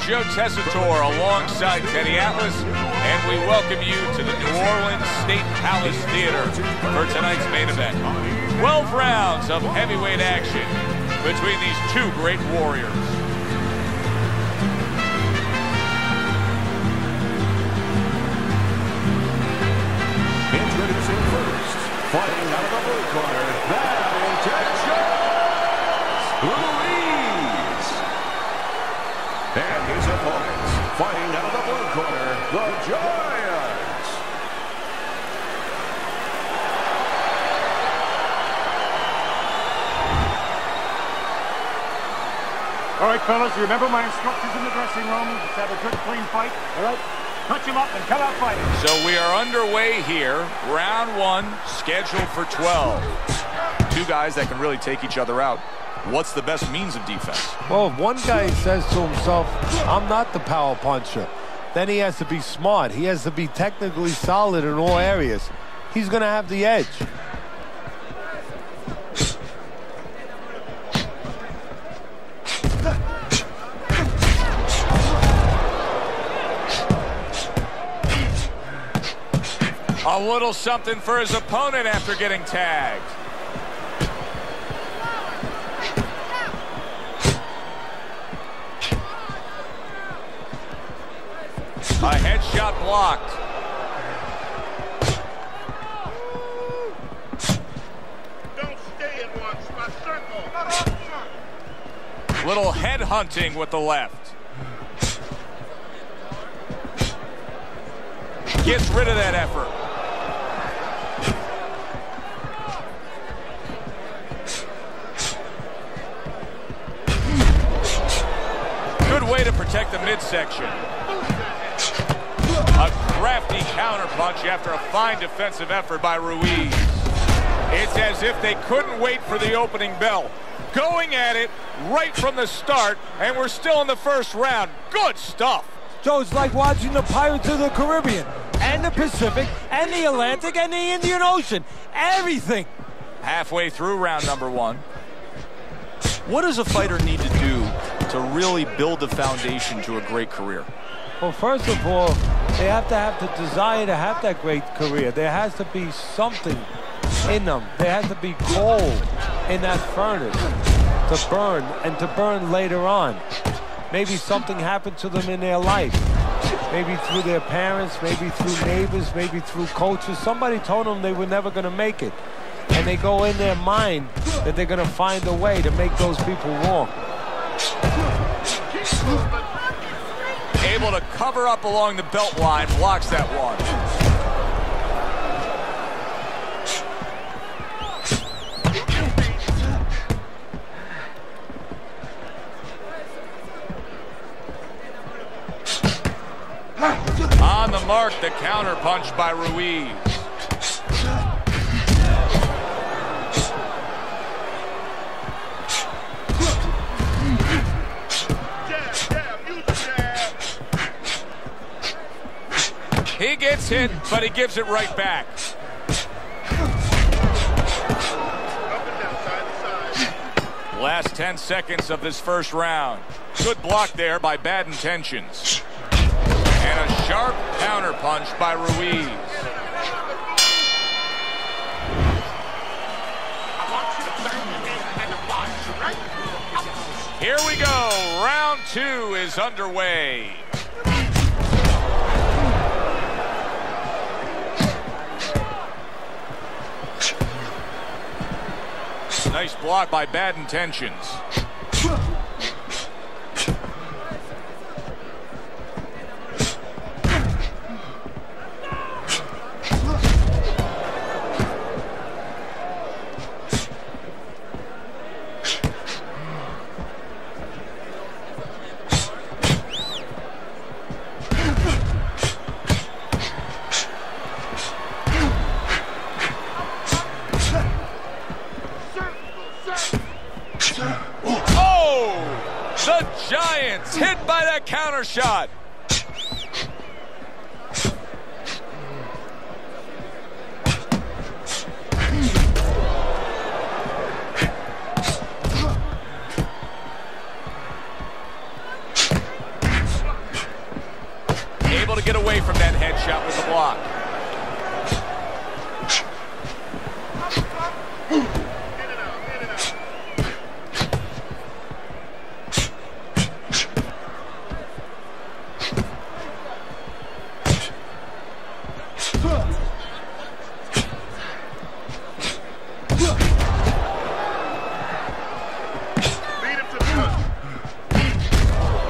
Joe Tessitore alongside Teddy Atlas, and we welcome you to the New Orleans State Palace Theater for tonight's main event. 12 rounds of heavyweight action between these two great warriors. Introducing first, fighting out of the blue corner, that is Ruiz. And his opponents, fighting out of the blue corner, the Giants. All right, fellas, you remember my instructions in the dressing room? Let's have a good, clean fight, all right? Touch him up and come out fighting. So we are underway here. Round 1, scheduled for 12. Two guys that can really take each other out. What's the best means of defense? Well, if one guy says to himself, I'm not the power puncher, then he has to be smart. He has to be technically solid in all areas. He's going to have the edge. A little something for his opponent after getting tagged. A headshot blocked. Don't stay in one spot, circle. Little head hunting with the left. Gets rid of that effort. Good way to protect the midsection. A crafty counterpunch after a fine defensive effort by Ruiz. It's as if they couldn't wait for the opening bell. Going at it right from the start, and we're still in the first round. Good stuff. Joe, it's like watching the Pirates of the Caribbean, and the Pacific, and the Atlantic, and the Indian Ocean. Everything. Halfway through round number 1. What does a fighter need to do to really build the foundation to a great career? Well, first of all, they have to have the desire to have that great career. There has to be something in them. There has to be coal in that furnace to burn, and to burn later on. Maybe something happened to them in their life. Maybe through their parents, maybe through neighbors, maybe through coaches. Somebody told them they were never going to make it. And they go in their mind that they're going to find a way to make those people walk. Able to cover up along the belt line, blocks that one. On the mark, the counter punch by Ruiz. He gets hit, but he gives it right back. Last 10 seconds of this first round. Good block there by Bad Intentions. And a sharp counter punch by Ruiz. Here we go. Round 2 is underway. Nice block by Bad Intentions. The Giants hit by that counter shot. get away from that headshot with the block.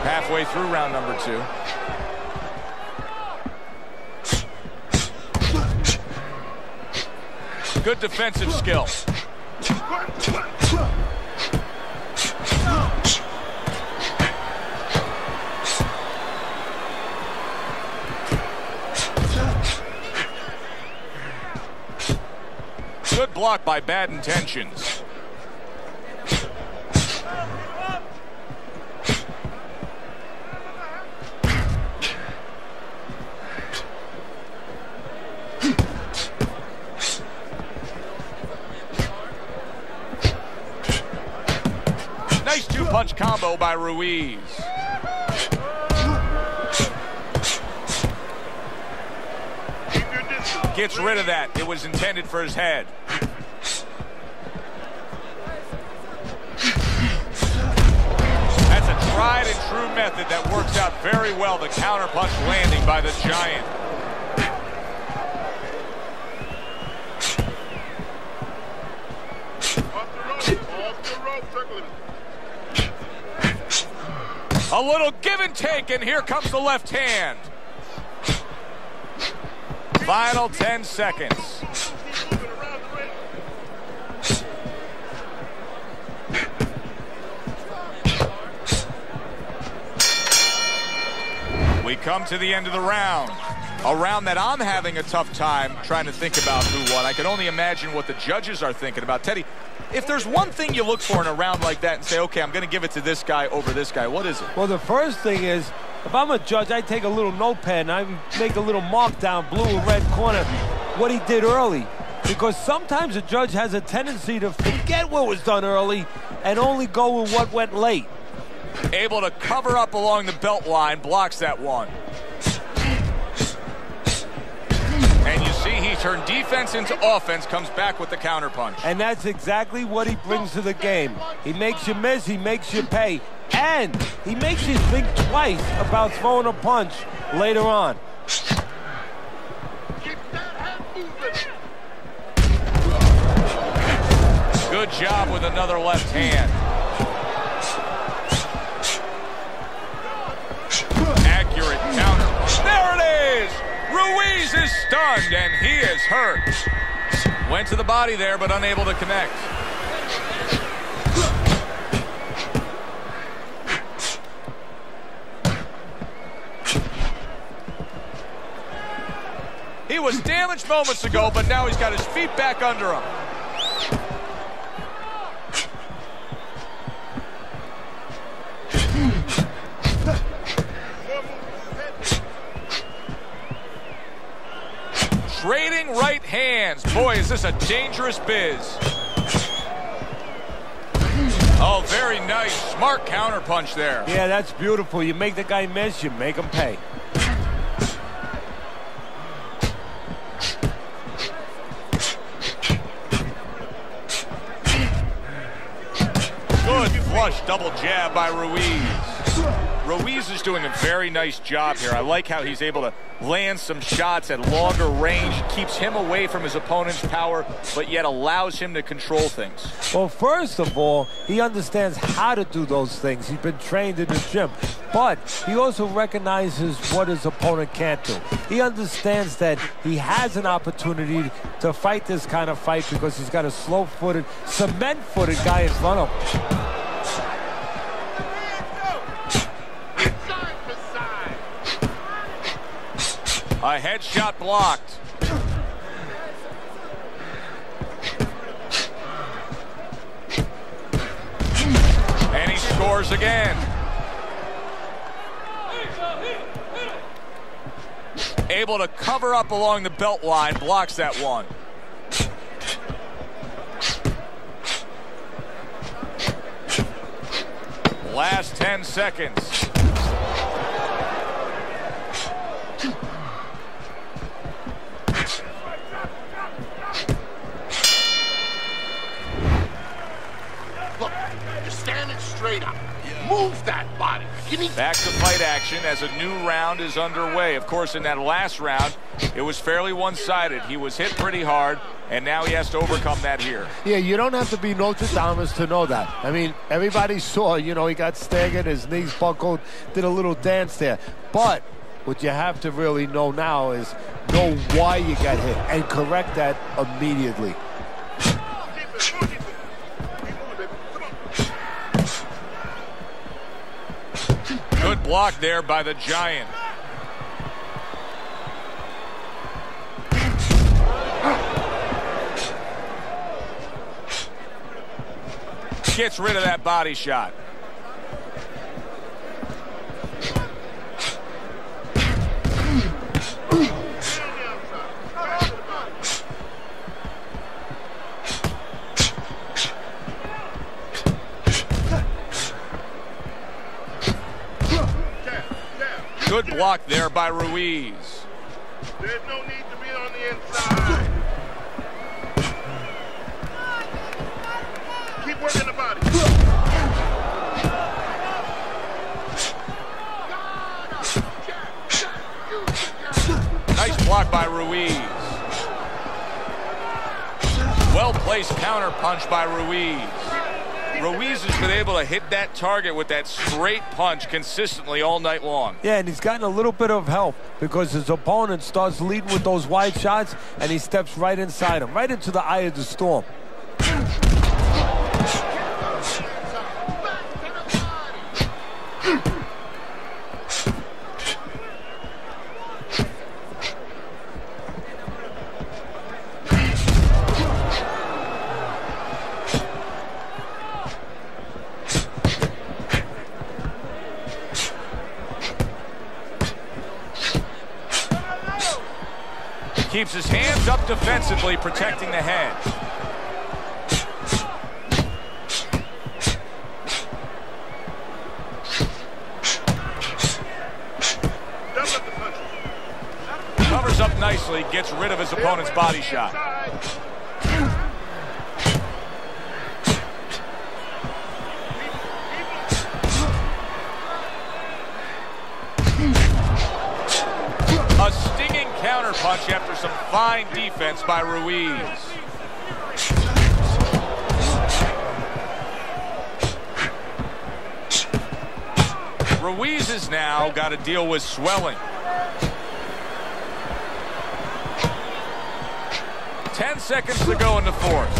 Halfway through round number 2. Good defensive skill. Good block by Bad Intentions. Nice two-punch combo by Ruiz. Gets rid of that. It was intended for his head. That's a tried and true method that works out very well. The counterpunch landing by the Giant. A little give and take, and here comes the left hand. Final 10 seconds. We come to the end of the round. A round that I'm having a tough time trying to think about who won. I can only imagine what the judges are thinking about. Teddy, if there's one thing you look for in a round like that and say, okay, I'm going to give it to this guy over this guy, what is it? Well, the first thing is, if I'm a judge, I take a little notepad and I make a little mark down, blue and red corner, what he did early. Because sometimes a judge has a tendency to forget what was done early and only go with what went late. Able to cover up along the belt line, blocks that one. And you see he turned defense into offense, comes back with the counterpunch. And that's exactly what he brings to the game. He makes you miss, he makes you pay, and he makes you think twice about throwing a punch later on. Good job with another left hand. Accurate counter. There it is! Ruiz is stunned, and he is hurt. Went to the body there, but unable to connect. He was damaged moments ago, but now he's got his feet back under him. Trading right hands. Boy, is this a dangerous biz. Oh, very nice. Smart counterpunch there. Yeah, that's beautiful. You make the guy miss, you make him pay. Good flush double jab by Ruiz. Ruiz is doing a very nice job here. I like how he's able to land some shots at longer range, keeps him away from his opponent's power, but yet allows him to control things. Well, first of all, he understands how to do those things. He's been trained in the gym, but he also recognizes what his opponent can't do. He understands that he has an opportunity to fight this kind of fight because he's got a slow-footed, cement-footed guy in front of him. A headshot blocked. And he scores again. Able to cover up along the belt line, blocks that one. Last 10 seconds. fight action as a new round is underway. Of course, in that last round, it was fairly one-sided. He was hit pretty hard, and now he has to overcome that here. Yeah, you don't have to be Nostradamus to know that. I mean, everybody saw, you know, he got staggered, his knees buckled, did a little dance there. But what you have to really know now is know why you got hit and correct that immediately. Good block there by the Giant. Gets rid of that body shot. Good block there by Ruiz. There's no need to be on the inside. Keep working the body. Nice block by Ruiz. Well-placed counter punch by Ruiz. Ruiz has been able to hit that target with that straight punch consistently all night long. Yeah, and he's gotten a little bit of help because his opponent starts leading with those wide shots, and he steps right inside him, right into the eye of the storm. Keeps his hands up defensively, protecting the head. Covers up nicely, gets rid of his opponent's body shot. A stinging counter punch after some fine defense by Ruiz. Ruiz has now got to deal with swelling. 10 seconds to go in the fourth.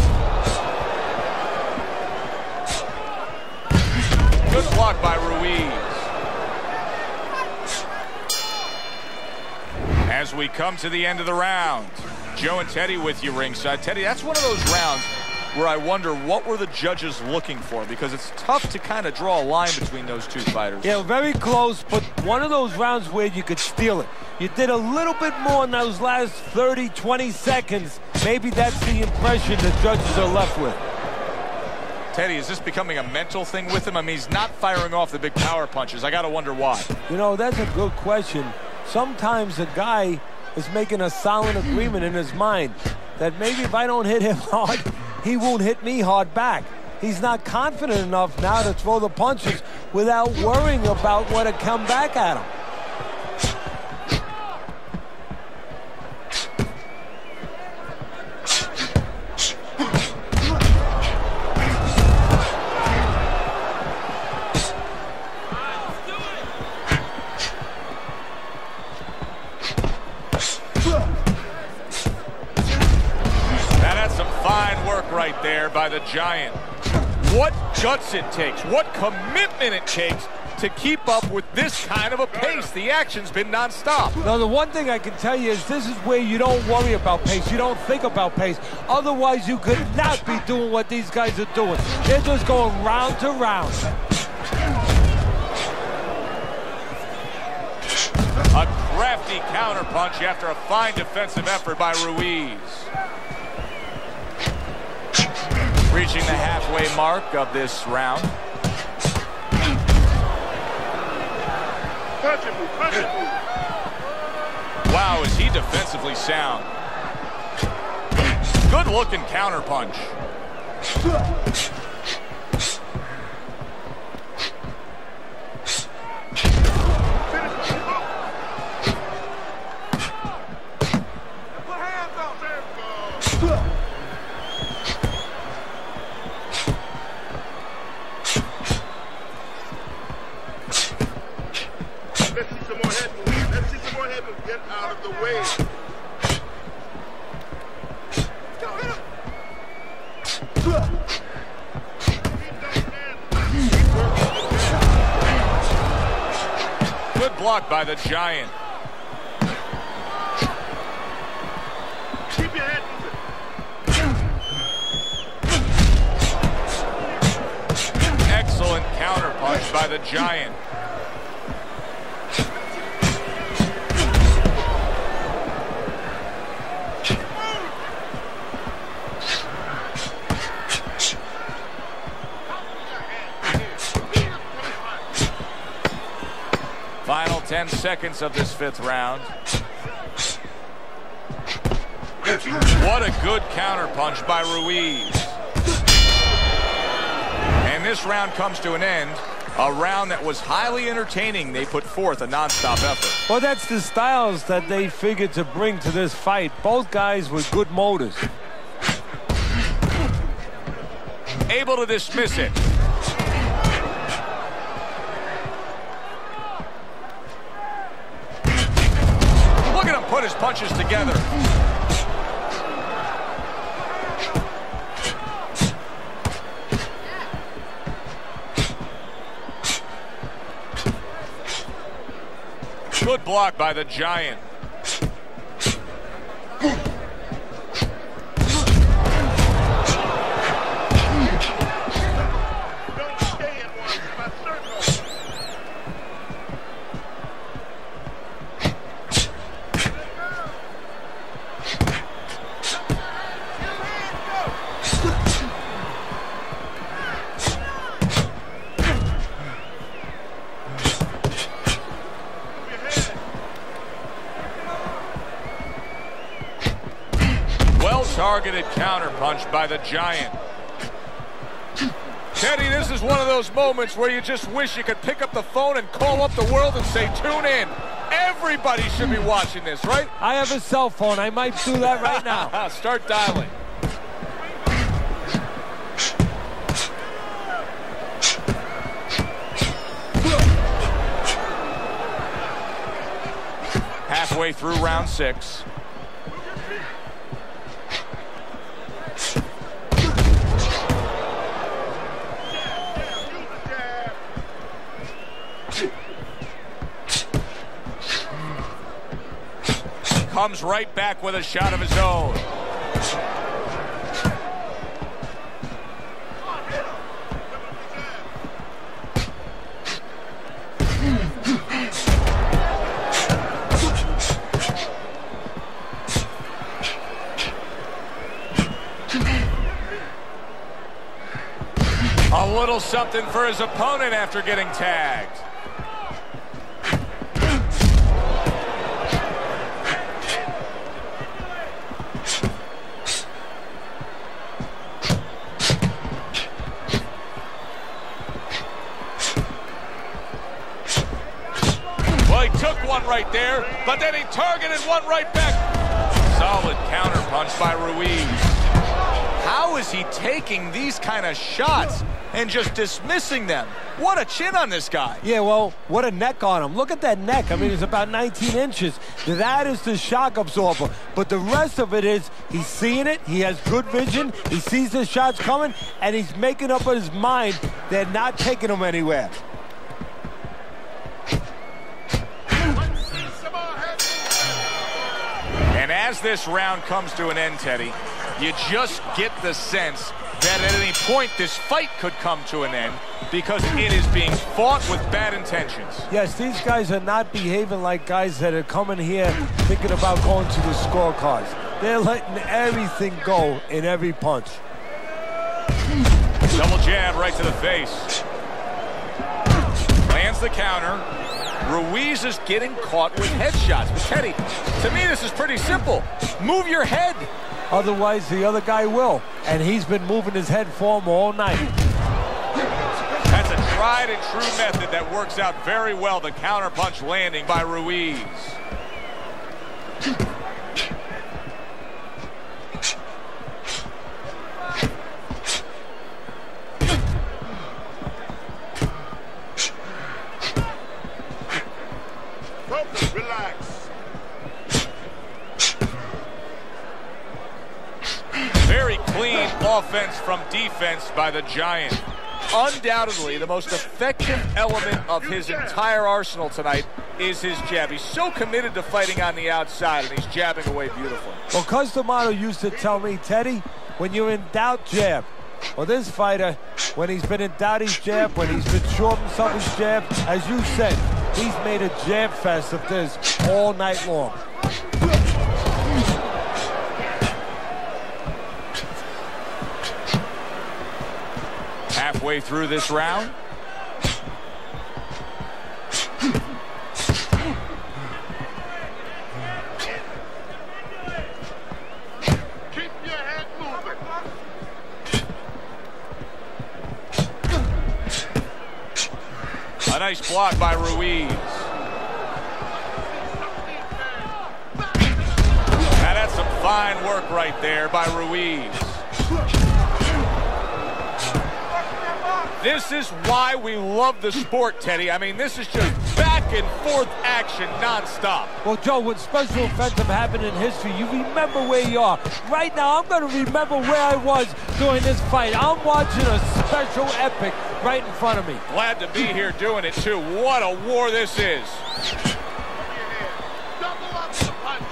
Good block by Ruiz. As we come to the end of the round, Joe and Teddy with you ringside. Teddy, that's one of those rounds where I wonder what were the judges looking for, because it's tough to kind of draw a line between those two fighters. Yeah, very close, but one of those rounds where you could steal it. You did a little bit more in those last 30, 20 seconds. Maybe that's the impression the judges are left with. Teddy, is this becoming a mental thing with him? I mean, he's not firing off the big power punches. I got to wonder why. You know, that's a good question. Sometimes a guy is making a silent agreement in his mind that maybe if I don't hit him hard, he won't hit me hard back. He's not confident enough now to throw the punches without worrying about what had come back at him. Right there by the Giant. What guts it takes, what commitment it takes to keep up with this kind of a pace. The action's been nonstop. Now, the one thing I can tell you is this is where you don't worry about pace. You don't think about pace. Otherwise, you could not be doing what these guys are doing. They're just going round to round. A crafty counterpunch after a fine defensive effort by Ruiz. Reaching the halfway mark of this round. Wow, is he defensively sound. Good looking counterpunch. Let's see some more head movement. Let's see some more head movement. Get out of the way. Good block by the Giant. Keep your head moving. Excellent counterpunch by the Giant. Final 10 seconds of this 5th round. What a good counterpunch by Ruiz. And this round comes to an end. A round that was highly entertaining. They put forth a nonstop effort. Well, that's the styles that they figured to bring to this fight. Both guys with good motors. Able to dismiss it. Look at him put his punches together. Good block by the Giant. Don't stay in one. My circle. Targeted counterpunch by the Giant. Teddy, this is one of those moments where you just wish you could pick up the phone and call up the world and say, tune in. Everybody should be watching this, right? I have a cell phone. I might do that right now. Start dialing. Halfway through round 6. Comes right back with a shot of his own. A little something for his opponent after getting tagged. Right there, but then he targeted one right back. Solid counterpunch by Ruiz. How is he taking these kind of shots and just dismissing them? What a chin on this guy. Yeah, well, what a neck on him. Look at that neck. I mean, it's about 19 inches. That is the shock absorber. But the rest of it is he's seeing it. He has good vision. He sees the shots coming, and he's making up in his mind they're not taking him anywhere. And as this round comes to an end, Teddy, you just get the sense that at any point this fight could come to an end because it is being fought with bad intentions. Yes, these guys are not behaving like guys that are coming here thinking about going to the scorecards. They're letting everything go in every punch. Double jab right to the face. Lands the counter. Ruiz is getting caught with headshots. But Teddy, to me this is pretty simple. Move your head. Otherwise the other guy will. And he's been moving his head for him all night. That's a tried and true method that works out very well. The counterpunch landing by Ruiz. Focus, relax. Very clean offense from defense by the Giant. Undoubtedly, the most effective element of his entire arsenal tonight is his jab. He's so committed to fighting on the outside, and he's jabbing away beautifully. Well, Cus D'Amato used to tell me, Teddy, when you're in doubt, jab. Well, this fighter, when he's been in doubt, he's jab. When he's been sure of himself, he's jab. As you said, he's made a jab fest of this all night long. Halfway through this round. Keep your head moving. A nice block by Ruiz. Now that's some fine work right there by Ruiz. This is why we love the sport, Teddy. I mean, this is just back and forth action nonstop. Well, Joe, when special events have happened in history, you remember where you are. Right now, I'm going to remember where I was during this fight. I'm watching a special epic right in front of me. Glad to be here doing it, too. What a war this is. Double up the punch.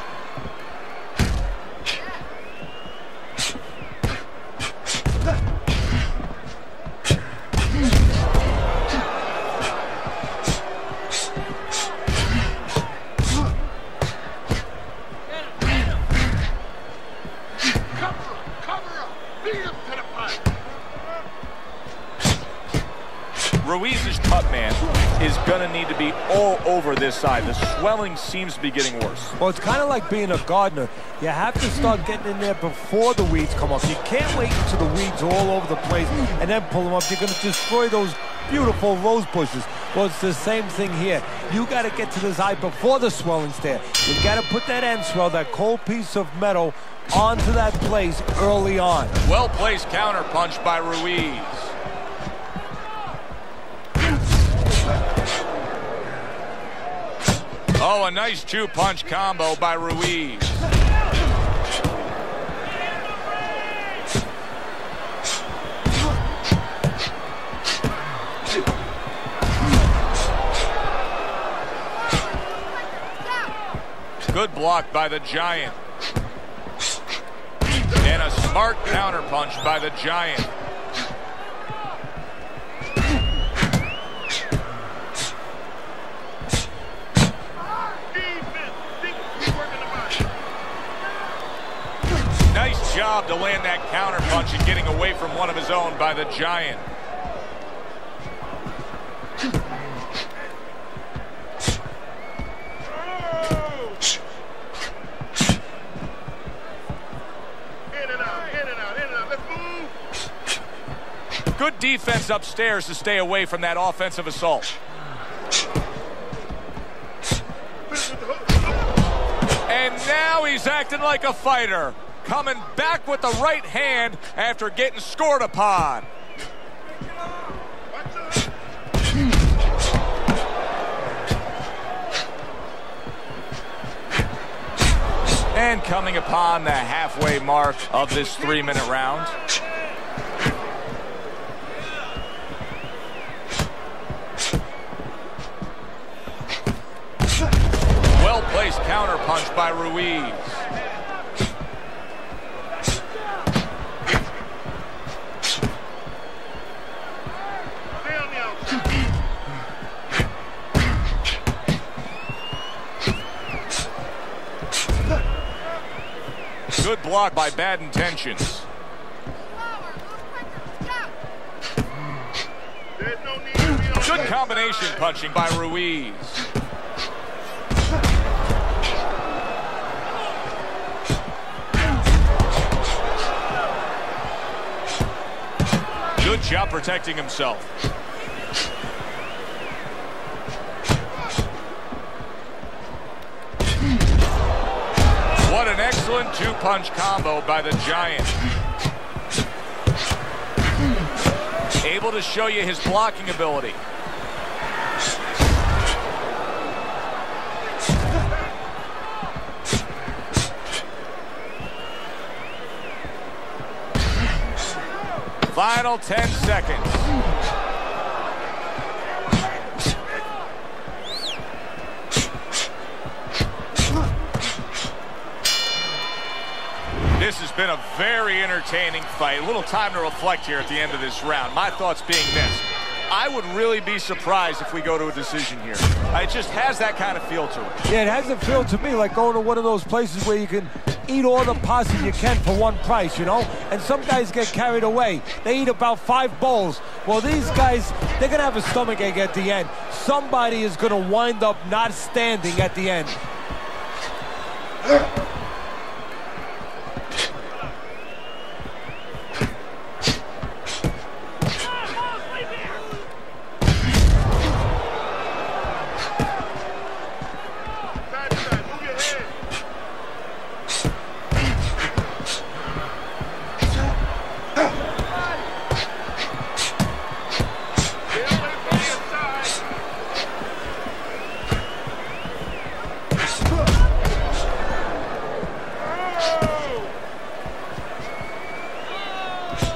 Ruiz's cut man is going to need to be all over this side. The swelling seems to be getting worse. Well, it's kind of like being a gardener. You have to start getting in there before the weeds come up. You can't wait until the weeds are all over the place and then pull them up. You're going to destroy those beautiful rose bushes. Well, it's the same thing here. You got to get to this eye before the swelling's there. You got to put that end swell, that cold piece of metal, onto that place early on. Well-placed counter punch by Ruiz. Oh, a nice two-punch combo by Ruiz. Good block by the Giant. And a smart counter punch by the Giant. Nice job to land that counter punch and getting away from one of his own by the Giant. Good defense upstairs to stay away from that offensive assault. And now he's acting like a fighter, coming back with the right hand after getting scored upon. And coming upon the halfway mark of this 3-minute round. Well-placed counter punch by Ruiz. Good block by Bad Intentions. Good combination punching by Ruiz. Good job protecting himself. What an excellent two-punch combo by the Giant. Able to show you his blocking ability. Final 10 seconds. This has been a very entertaining fight. A little time to reflect here at the end of this round. My thoughts being this: I would really be surprised if we go to a decision here. It just has that kind of feel to it. Yeah, it has a feel to me like going to one of those places where you can eat all the pasta you can for one price, you know? And some guys get carried away. They eat about 5 bowls. Well, these guys, they're going to have a stomachache at the end. Somebody is going to wind up not standing at the end.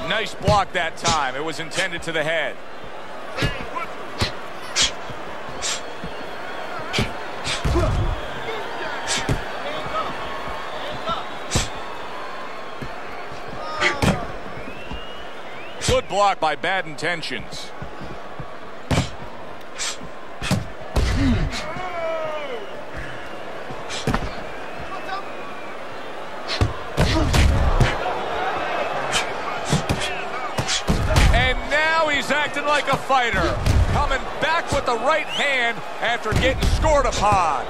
Nice block that time. It was intended to the head. Good block by Bad Intentions. He's acting like a fighter, coming back with the right hand after getting scored upon.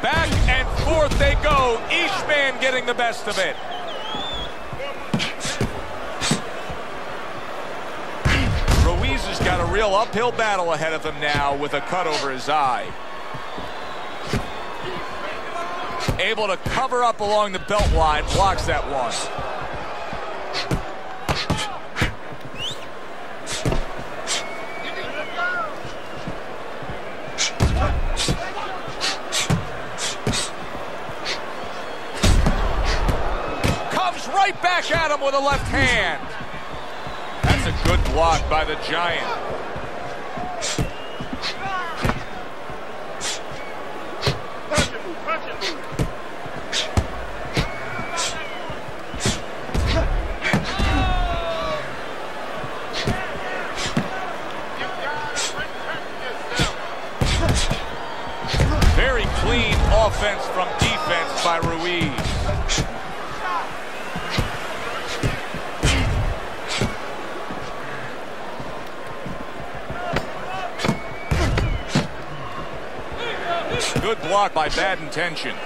Back and forth they go, each man getting the best of it. Ruiz has got a real uphill battle ahead of him now with a cut over his eye. Able to cover up along the belt line, blocks that one. Comes right back at him with a left hand. That's a good block by the Giant. Very clean offense from defense by Ruiz. Good block by Bad Intentions.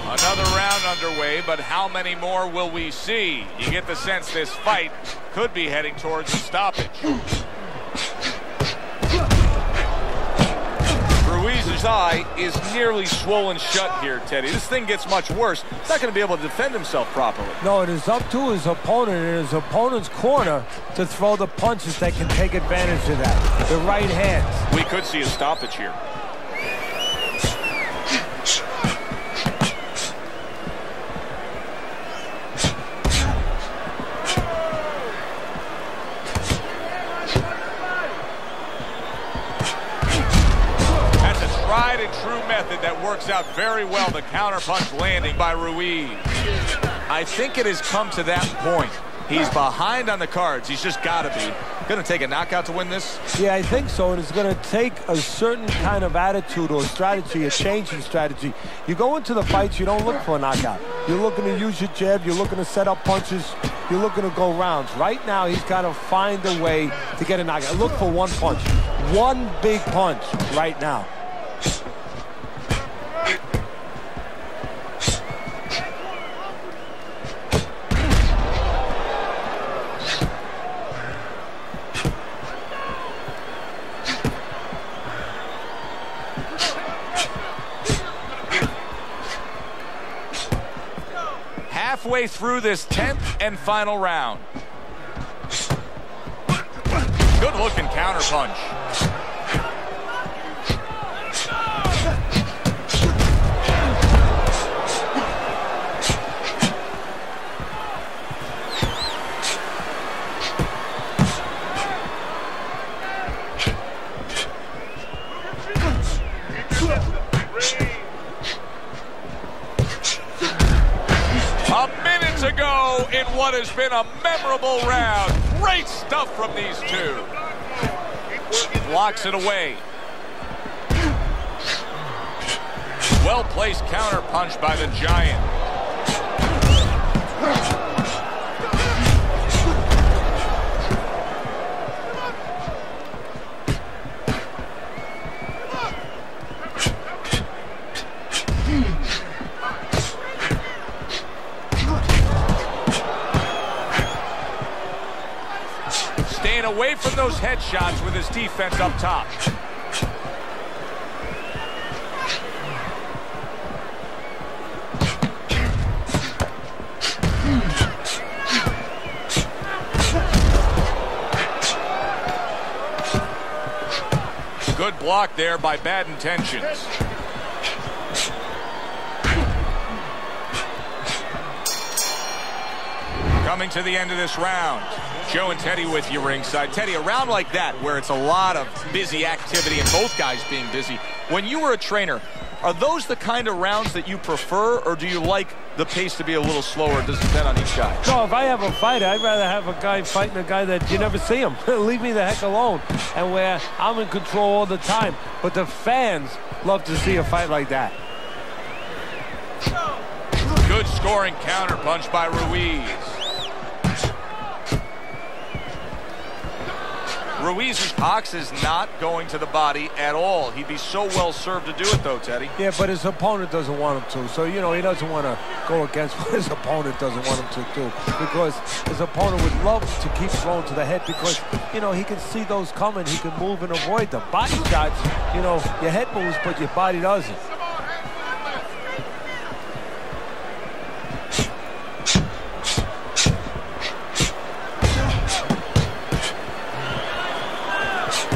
Another round underway, but how many more will we see? You get the sense this fight could be heading towards a stoppage. Ruiz's eye is nearly swollen shut here, Teddy. This thing gets much worse. He's not going to be able to defend himself properly. No, it is up to his opponent in his opponent's corner to throw the punches that can take advantage of that. The right hands. We could see a stoppage here. Tried and true method that works out very well. The counterpunch landing by Ruiz. I think it has come to that point. He's behind on the cards. He's just got to be. Going to take a knockout to win this? Yeah, I think so. And it's going to take a certain kind of attitude or strategy, a change in strategy. You go into the fights, you don't look for a knockout. You're looking to use your jab. You're looking to set up punches. You're looking to go rounds. Right now, he's got to find a way to get a knockout. Look for one punch. One big punch right now. halfway through this 10th and final round. Good looking counter punch. A minute to go in what has been a memorable round. Great stuff from these two. Blocks it away. Well-placed counter punch by the Giant. Staying away from those headshots with his defense up top. Good block there by Bad Intentions. Coming to the end of this round. Joe and Teddy with you ringside. Teddy, a round like that where it's a lot of busy activity and both guys being busy. When you were a trainer, are those the kind of rounds that you prefer, or do you like the pace to be a little slower? Does it depend on each guy? No, if I have a fight, I'd rather have a guy fighting a guy that you never see him. Leave me the heck alone. And where I'm in control all the time. But the fans love to see a fight like that. Good scoring counter punch by Ruiz. Ruiz's box is not going to the body at all. He'd be so well served to do it, though, Teddy. Yeah, but his opponent doesn't want him to. So, you know, he doesn't want to go against what his opponent doesn't want him to do. Because his opponent would love to keep throwing to the head because, you know, he can see those coming. He can move and avoid them. Body shots, you know, your head moves, but your body doesn't.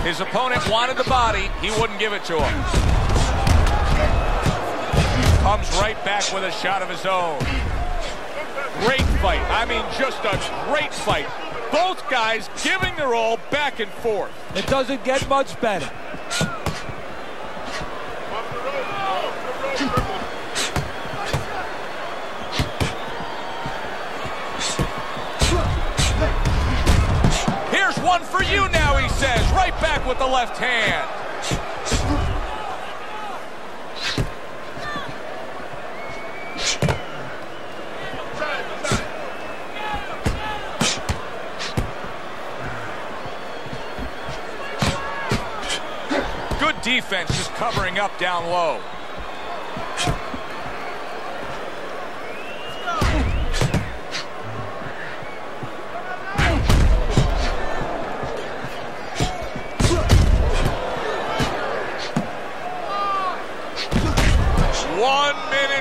His opponent wanted the body. He wouldn't give it to him. Comes right back with a shot of his own. Great fight. I mean, just a great fight. Both guys giving their all back and forth. It doesn't get much better. Here's one for you now, he says. Right back with the left hand. Good defense, just covering up down low.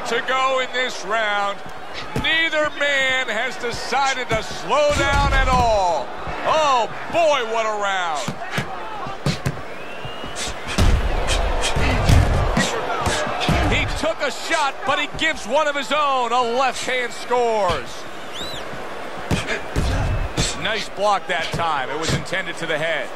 To go in this round. Neither man has decided to slow down at all. Oh boy, what a round. He took a shot, but he gives one of his own. A left hand scores. Nice block that time. It was intended to the head.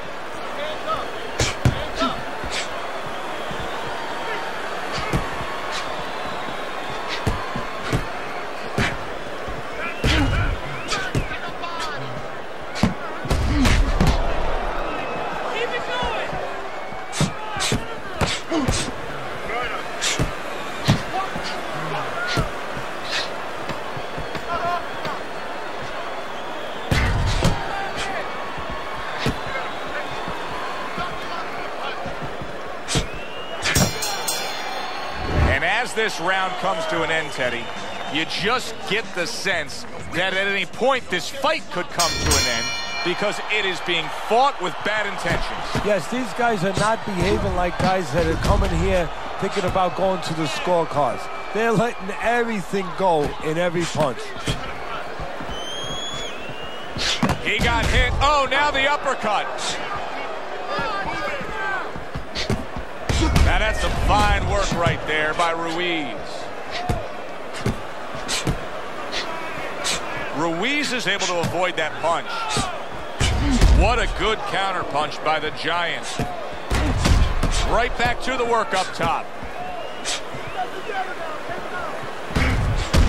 As this round comes to an end, Teddy, you just get the sense that at any point this fight could come to an end because it is being fought with bad intentions. Yes, these guys are not behaving like guys that are coming here thinking about going to the scorecards. They're letting everything go in every punch. He got hit. Oh, now the uppercut. Now that's some fine work right there by Ruiz. Ruiz is able to avoid that punch. What a good counter punch by the Giant. Right back to the work up top.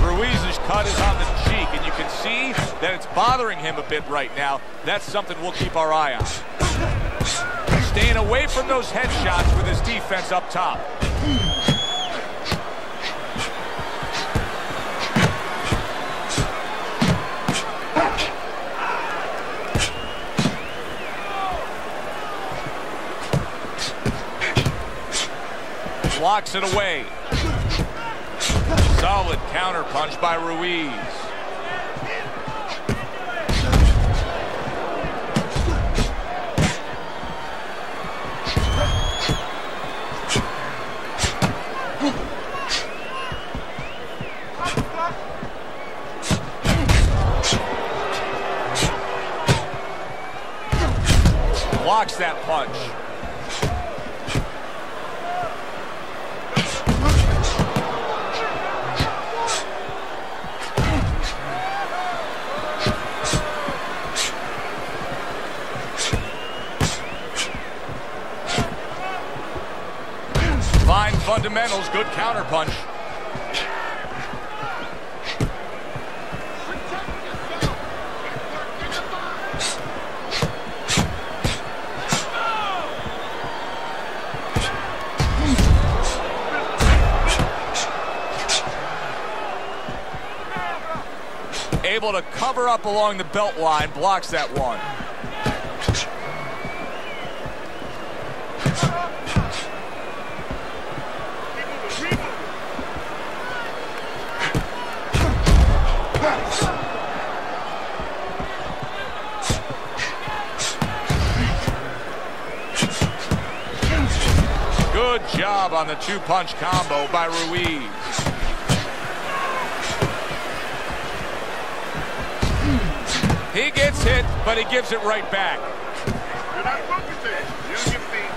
Ruiz's cut is on the cheek, and you can see that it's bothering him a bit right now. That's something we'll keep our eye on. Staying away from those headshots with his defense up top. Blocks it away. Solid counter punch by Ruiz. Blocks that punch. Fine fundamentals, good counter punch. Able to cover up along the belt line, blocks that one. Good job on the two-punch combo by Ruiz. He gets hit, but he gives it right back. You're not focusing. Use your feet.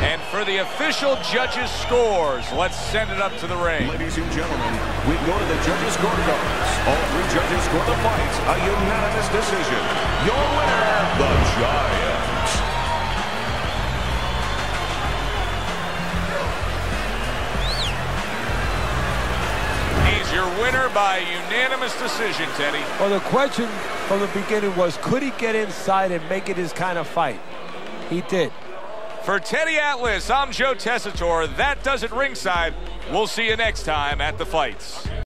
And for the official judges' scores, let's send it up to the ring. Ladies and gentlemen, we go to the judges' scorecards. All three judges score the fight a unanimous decision. Your winner, the Giant. He's your winner by unanimous decision, Teddy. Well, the question from the beginning was, could he get inside and make it his kind of fight? He did. For Teddy Atlas, I'm Joe Tessitore. That does it ringside. We'll see you next time at the fights.